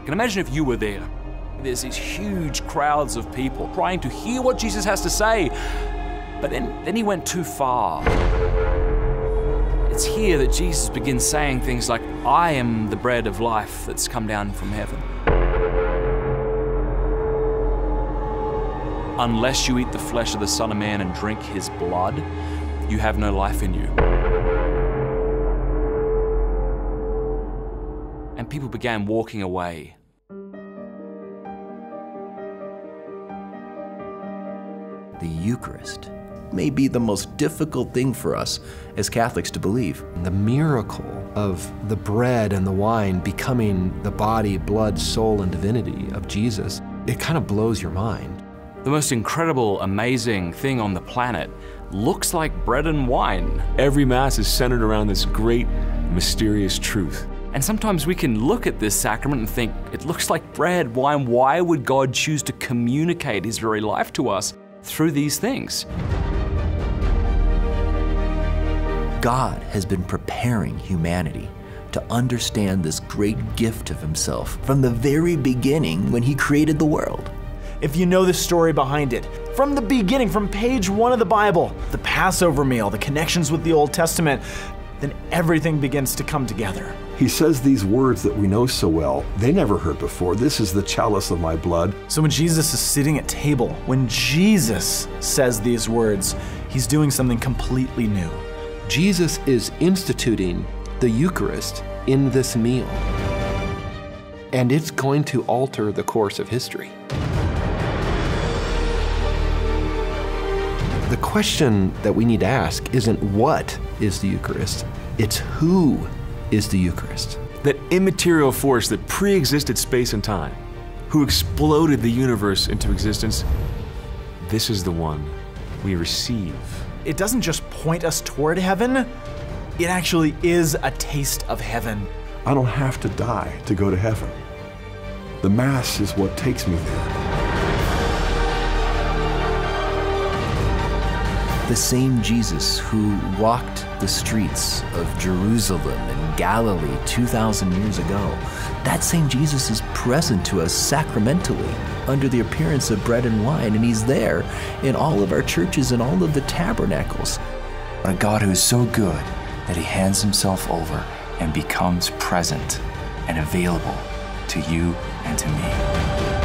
can imagine if you were there. There's these huge crowds of people trying to hear what Jesus has to say, but then he went too far. It's here that Jesus begins saying things like, I am the bread of life that's come down from heaven. Unless you eat the flesh of the Son of Man and drink his blood, you have no life in you. And people began walking away. The Eucharist may be the most difficult thing for us as Catholics to believe. The miracle of the bread and the wine becoming the body, blood, soul, and divinity of Jesus, it kind of blows your mind. The most incredible, amazing thing on the planet looks like bread and wine. Every Mass is centered around this great, mysterious truth. And sometimes we can look at this sacrament and think, it looks like bread, wine. Why would God choose to communicate his very life to us through these things? God has been preparing humanity to understand this great gift of himself from the very beginning when he created the world. If you know the story behind it, from the beginning, from page 1 of the Bible, the Passover meal, the connections with the Old Testament, then everything begins to come together. He says these words that we know so well, they never heard before. This is the chalice of my blood. So when Jesus is sitting at table, when Jesus says these words, he's doing something completely new. Jesus is instituting the Eucharist in this meal, and it's going to alter the course of history. The question that we need to ask isn't what is the Eucharist, it's who is the Eucharist. That immaterial force that pre-existed space and time, who exploded the universe into existence, this is the one we receive. It doesn't just point us toward heaven, it actually is a taste of heaven. I don't have to die to go to heaven. The Mass is what takes me there. The same Jesus who walked the streets of Jerusalem and Galilee 2,000 years ago, that same Jesus is present to us sacramentally under the appearance of bread and wine, and he's there in all of our churches and all of the tabernacles. But a God who is so good that he hands himself over and becomes present and available to you and to me.